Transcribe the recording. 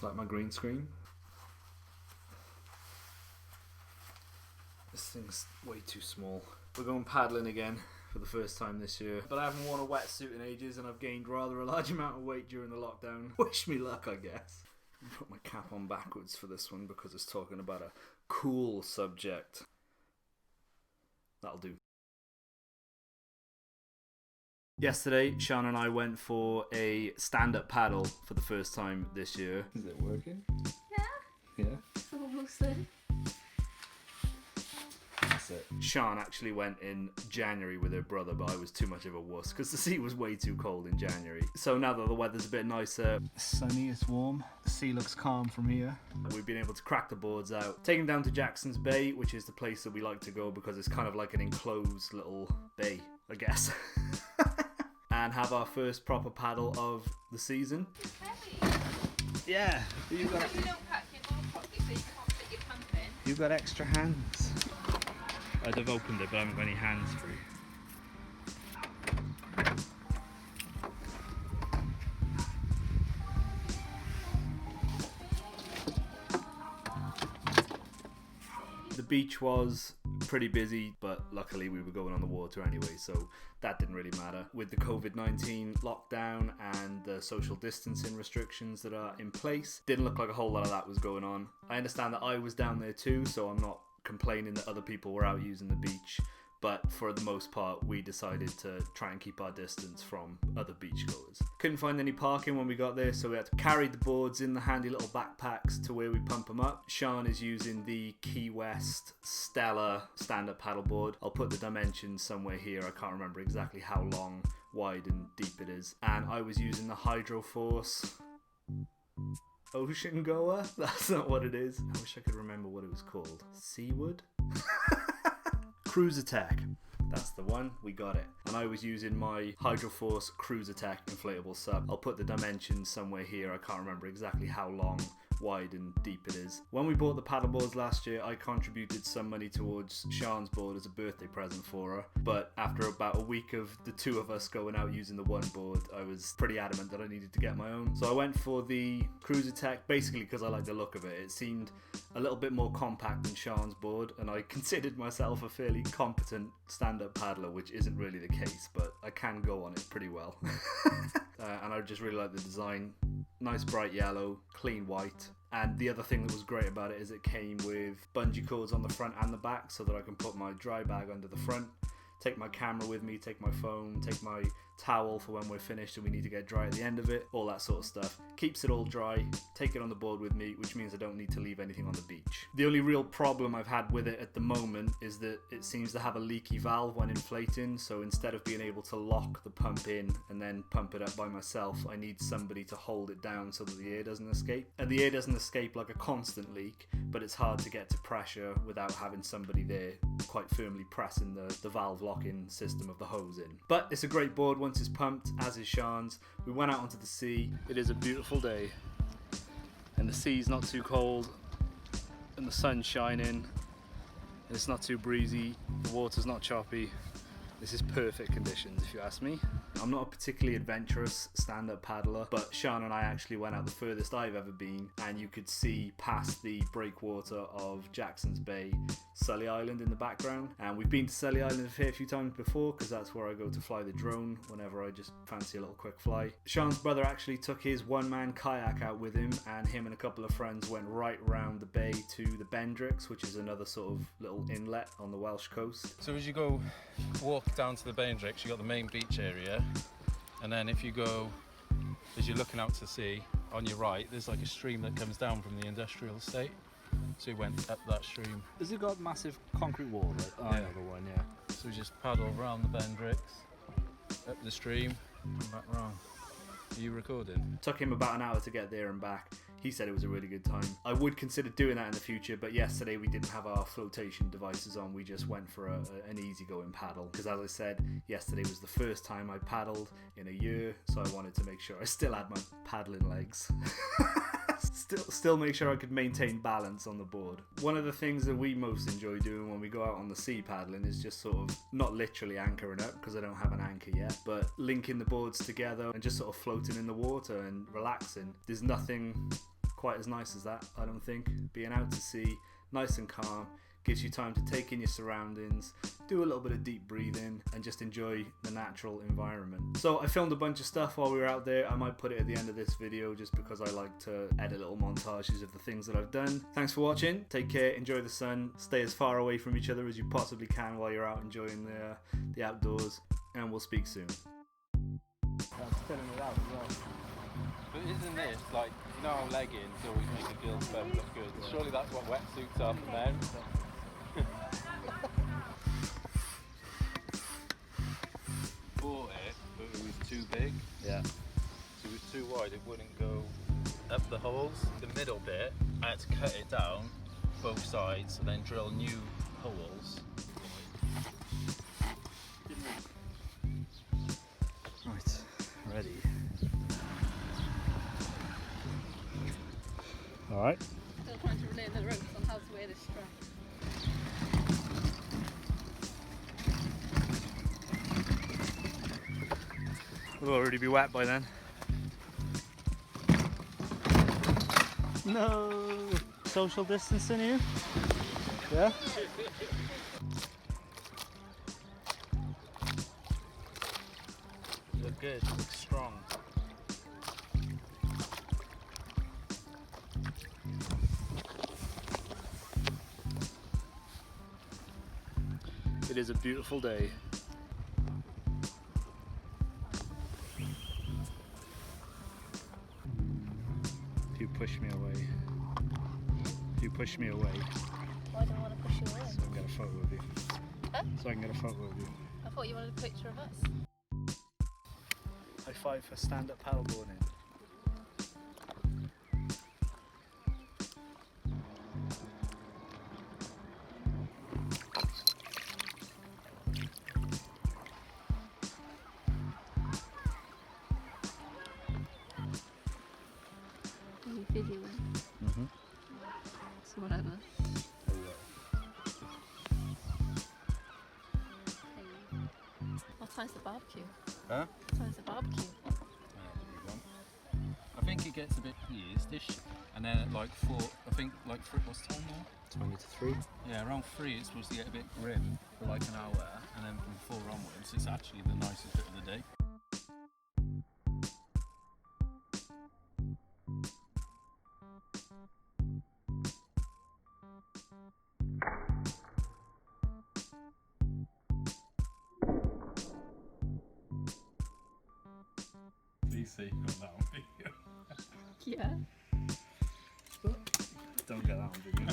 like my green screen. This thing's way too small. We're going paddling again for the first time this year, but I haven't worn a wetsuit in ages and I've gained rather a large amount of weight during the lockdown. Wish me luck, I guess. I put my cap on backwards for this one because it's talking about a cool subject. That'll do. Yesterday, Sean and I went for a stand-up paddle for the first time this year. Is it working? Yeah. Yeah? Almost there. That's it. Sean actually went in January with her brother, but I was too much of a wuss because the sea was way too cold in January. So now that the weather's a bit nicer, it's sunny, it's warm, the sea looks calm from here. We've been able to crack the boards out, take them down to Jackson's Bay, which is the place that we like to go because it's kind of like an enclosed little bay, I guess. And have our first proper paddle of the season. It's heavy. Yeah. You don't pack your little pocket so you can't fit your pump in. You've got extra hands. I'd have opened it, but I haven't got any hands free. The beach was pretty busy, but luckily we were going on the water anyway, so that didn't really matter. With the COVID-19 lockdown and the social distancing restrictions that are in place, didn't look like a whole lot of that was going on. I understand that I was down there too, so I'm not complaining that other people were out using the beach, but for the most part we decided to try and keep our distance from other beachgoers. Couldn't find any parking when we got there, so we had to carry the boards in the handy little backpacks to where we pump them up. Sean is using the Key West Stella stand-up paddleboard. I'll put the dimensions somewhere here. I can't remember exactly how long, wide and deep it is. And I was using the HYDROFORCE Ocean Goer? That's not what it is. I wish I could remember what it was called. Seawood? Cruiser Tech. That's the one. We got it. And I was using my HYDROFORCE Cruiser Tech inflatable SUP. I'll put the dimensions somewhere here. I can't remember exactly how long, wide and deep it is. When we bought the paddleboards last year, I contributed some money towards Sean's board as a birthday present for her, but after about a week of the two of us going out using the one board, I was pretty adamant that I needed to get my own. So I went for the Cruiser Tech, basically because I like the look of it. It seemed a little bit more compact than Sean's board, and I considered myself a fairly competent stand-up paddler, which isn't really the case, but I can go on it pretty well. And I just really like the design. Nice bright yellow, clean white. And the other thing that was great about it is it came with bungee cords on the front and the back so that I can put my dry bag under the front, take my camera with me, take my phone, take my towel for when we're finished and we need to get dry at the end of it, all that sort of stuff. Keeps it all dry, take it on the board with me, which means I don't need to leave anything on the beach. The only real problem I've had with it at the moment is that it seems to have a leaky valve when inflating, so instead of being able to lock the pump in and then pump it up by myself, I need somebody to hold it down so that the air doesn't escape. And the air doesn't escape like a constant leak, but it's hard to get to pressure without having somebody there quite firmly pressing the valve locking system of the hose in. But it's a great board once it's pumped, as is Sean's. We went out onto the sea. It is a beautiful day and the sea's not too cold and the sun's shining. It's not too breezy, the water's not choppy. This is perfect conditions if you ask me. I'm not a particularly adventurous stand-up paddler, but Sean and I actually went out the furthest I've ever been, and you could see past the breakwater of Jackson's Bay, Sully Island in the background. And we've been to Sully Island a fair few times before because that's where I go to fly the drone whenever I just fancy a little quick fly. Sean's brother actually took his one-man kayak out with him, and him and a couple of friends went right round the bay to the Bendrix, which is another sort of little inlet on the Welsh coast. So as you go walk down to the Bendrix, you got the main beach area, and then if you go, as you're looking out to sea, on your right there's like a stream that comes down from the industrial estate, so we went up that stream. Has it got massive concrete wall, right? Oh, Yeah. yeah, the one, yeah. So we just paddle around the Bendrix, up the stream, and back round. Are you recording? Took him about an hour to get there and back. He said it was a really good time. I would consider doing that in the future, but yesterday we didn't have our flotation devices on. We just went for an easy-going paddle. Because as I said, yesterday was the first time I paddled in a year, so I wanted to make sure I still had my paddling legs. Still make sure I could maintain balance on the board. One of the things that we most enjoy doing when we go out on the sea paddling is just sort of, not literally anchoring up because I don't have an anchor yet, but linking the boards together and just sort of floating in the water and relaxing. There's nothing quite as nice as that, I don't think. Being out to sea, nice and calm, gives you time to take in your surroundings, do a little bit of deep breathing, and just enjoy the natural environment. So I filmed a bunch of stuff while we were out there. I might put it at the end of this video just because I like to edit little montages of the things that I've done. Thanks for watching. Take care, enjoy the sun, stay as far away from each other as you possibly can while you're out enjoying the outdoors, and we'll speak soon. That's filling it out as well. But isn't this like, you know how leggings always make a girl's bum look good? Surely that's what wetsuits are for men. Bought it, but it was too big. Yeah. So it was too wide, it wouldn't go up the holes. The middle bit, I had to cut it down, both sides, and then drill new holes. Right, ready. Alright. Still trying to relay the ropes on how to wear this strap. We'll already be wet by then. No! Social distancing here? Yeah? You look good, you look strong. It is a beautiful day. If you push me away. If you push me away. Why do I want to push you away? So I can get a photo of you. Huh? So I can get a photo of you. I thought you wanted a picture of us. High five for stand-up paddleboarding. Are you videoing? Mm-hmm. So whatever. What time's the barbecue? Huh? What time's the barbecue? I think it gets a bit pleased-ish, and then at like 4, I think like 3, what's the time now? 20 to 3. Yeah, around 3 it's supposed to get a bit grim for like an hour, and then from 4 onwards it's actually the nicest bit of the day. Lisa, you got that on video. Yeah. Don't get that one, did you?